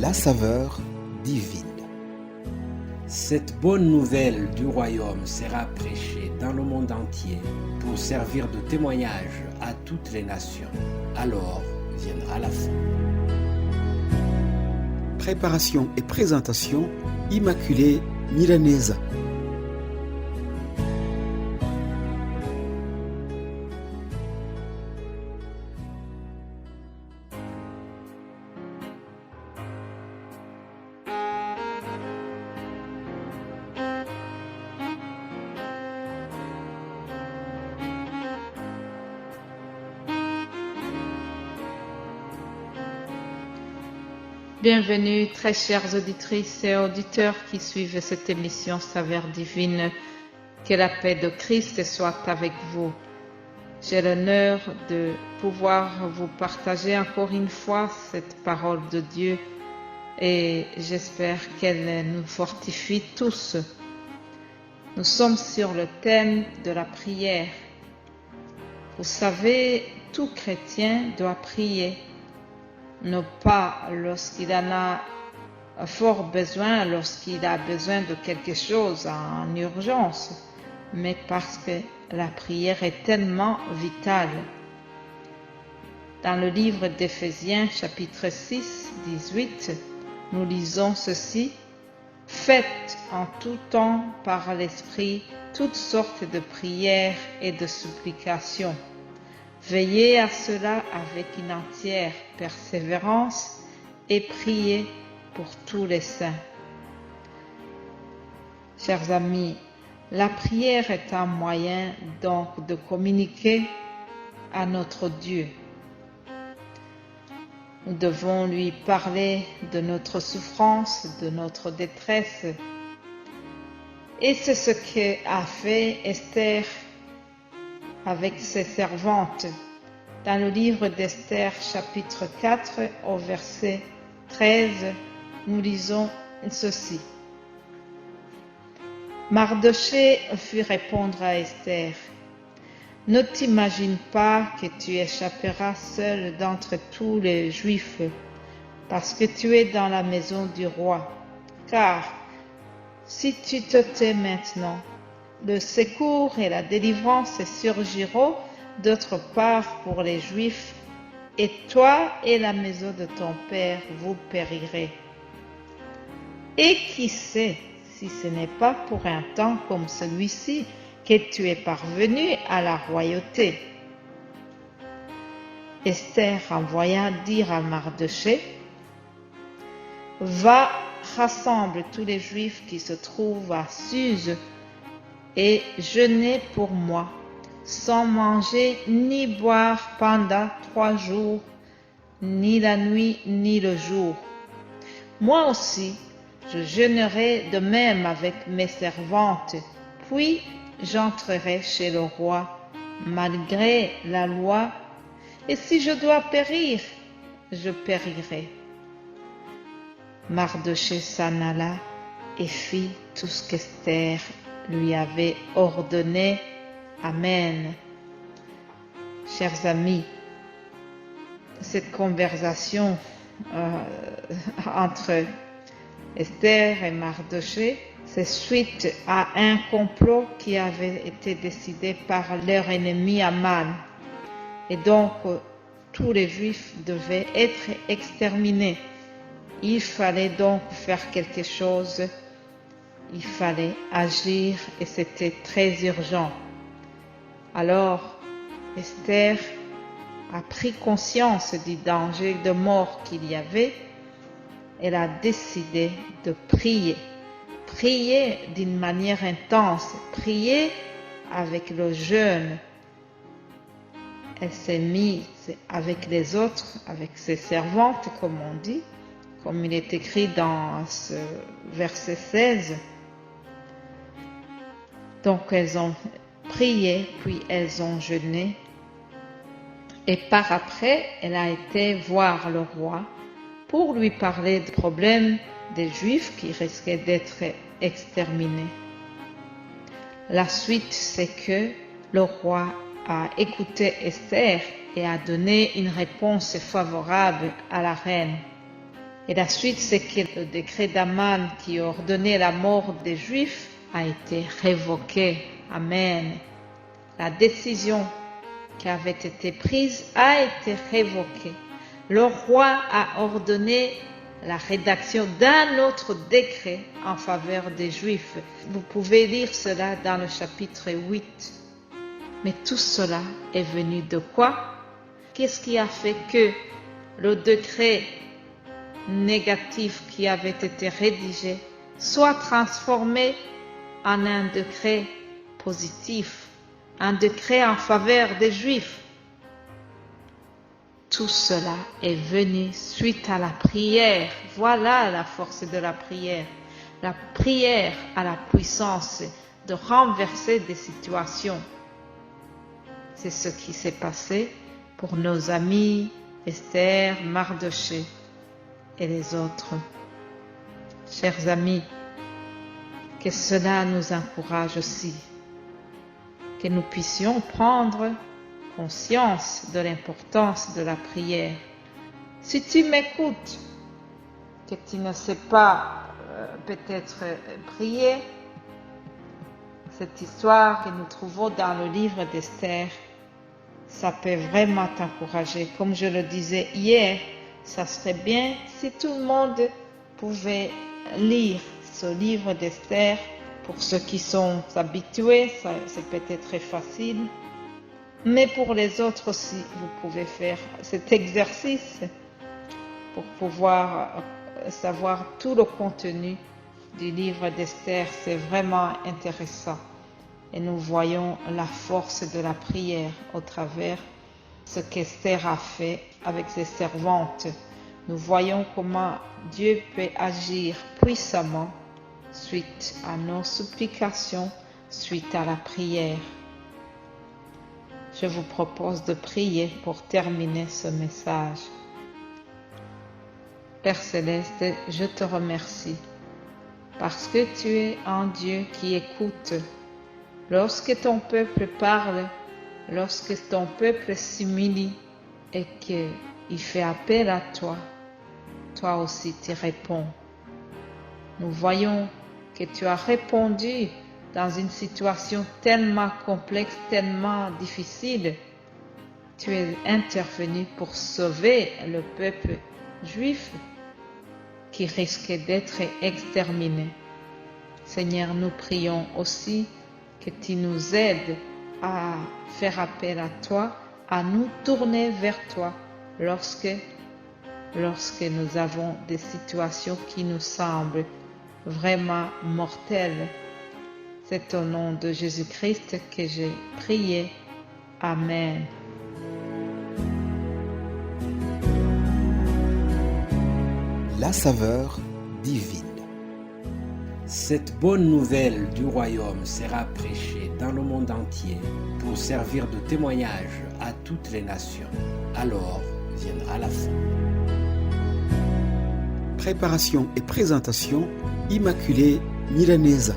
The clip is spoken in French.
la saveur divine. Cette bonne nouvelle du royaume sera prêchée dans le monde entier pour servir de témoignage à toutes les nations. Alors viendra la fin. Préparation et présentation, Immaculée Milanesa. Bienvenue, très chères auditrices et auditeurs qui suivent cette émission Saveur divine. Que la paix de Christ soit avec vous. J'ai l'honneur de pouvoir vous partager encore une fois cette parole de Dieu et j'espère qu'elle nous fortifie tous. Nous sommes sur le thème de la prière. Vous savez, tout chrétien doit prier. Non pas lorsqu'il en a fort besoin, lorsqu'il a besoin de quelque chose en urgence, mais parce que la prière est tellement vitale. Dans le livre d'Éphésiens, chapitre 6, 18, nous lisons ceci: « Faites en tout temps par l'Esprit toutes sortes de prières et de supplications. Veillez à cela avec une entière persévérance et priez pour tous les saints. » Chers amis, la prière est un moyen donc de communiquer à notre Dieu. Nous devons lui parler de notre souffrance, de notre détresse. Et c'est ce qu'a fait Esther avec ses servantes. Dans le livre d'Esther, chapitre 4, au verset 13, nous lisons ceci. Mardochée fit répondre à Esther: « Ne t'imagine pas que tu échapperas seul d'entre tous les Juifs, parce que tu es dans la maison du roi. Car si tu te tais maintenant, le secours et la délivrance surgiront d'autre part pour les Juifs, et toi et la maison de ton père vous périrez. Et qui sait si ce n'est pas pour un temps comme celui-ci que tu es parvenu à la royauté. » Esther envoya dire à Mardochée: « Va, rassemble tous les Juifs qui se trouvent à Suse et jeûnez pour moi, sans manger ni boire pendant 3 jours, ni la nuit ni le jour. Moi aussi, je jeûnerai de même avec mes servantes, puis j'entrerai chez le roi, malgré la loi, et si je dois périr, je périrai. » Mardochée s'en alla et fit tout ce qu'Esther lui avait ordonné. Amen. Chers amis, cette conversation entre Esther et Mardochée, c'est suite à un complot qui avait été décidé par leur ennemi Aman. Et donc, tous les Juifs devaient être exterminés. Il fallait donc faire quelque chose. Il fallait agir et c'était très urgent. Alors, Esther a pris conscience du danger de mort qu'il y avait. Elle a décidé de prier. Prier d'une manière intense, prier avec le jeûne. Elle s'est mise avec les autres, avec ses servantes, comme on dit, comme il est écrit dans ce verset 16. Donc elles ont prié, puis elles ont jeûné. Et par après, elle a été voir le roi pour lui parler des problèmes des Juifs qui risquaient d'être exterminés. La suite, c'est que le roi a écouté Esther et a donné une réponse favorable à la reine. Et la suite, c'est que le décret d'Aman qui ordonnait la mort des Juifs a été révoqué. Amen. La décision qui avait été prise a été révoquée. Le roi a ordonné la rédaction d'un autre décret en faveur des Juifs. Vous pouvez lire cela dans le chapitre 8. Mais tout cela est venu de quoi? Qu'est-ce qui a fait que le décret négatif qui avait été rédigé soit transformé en un décret positif, un décret en faveur des Juifs? Tout cela est venu suite à la prière. Voilà la force de la prière. La prière a la puissance de renverser des situations. C'est ce qui s'est passé pour nos amis Esther, Mardoché et les autres. Chers amis, que cela nous encourage aussi, que nous puissions prendre conscience de l'importance de la prière. Si tu m'écoutes, que tu ne sais pas peut-être prier, cette histoire que nous trouvons dans le livre d'Esther, ça peut vraiment t'encourager. Comme je le disais hier, ça serait bien si tout le monde pouvait lire ce livre d'Esther. Pour ceux qui sont habitués, c'est peut-être très facile. Mais pour les autres aussi, vous pouvez faire cet exercice pour pouvoir savoir tout le contenu du livre d'Esther. C'est vraiment intéressant. Et nous voyons la force de la prière au travers ce qu'Esther a fait avec ses servantes. Nous voyons comment Dieu peut agir puissamment suite à nos supplications, suite à la prière. Je vous propose de prier pour terminer ce message. Père Céleste, je te remercie parce que tu es un Dieu qui écoute. Lorsque ton peuple parle, lorsque ton peuple s'humilie et qu'il fait appel à toi, toi aussi tu réponds. Nous voyons que tu as répondu dans une situation tellement complexe, tellement difficile. Tu es intervenu pour sauver le peuple juif qui risquait d'être exterminé. Seigneur, nous prions aussi que tu nous aides à faire appel à toi, à nous tourner vers toi lorsque nous avons des situations qui nous semblent vraiment mortelles. C'est au nom de Jésus-Christ que j'ai prié. Amen. La saveur divine. Cette bonne nouvelle du royaume sera prêchée dans le monde entier pour servir de témoignage à toutes les nations. Alors viendra la fin. Préparation et présentation, Immaculée Milanesa.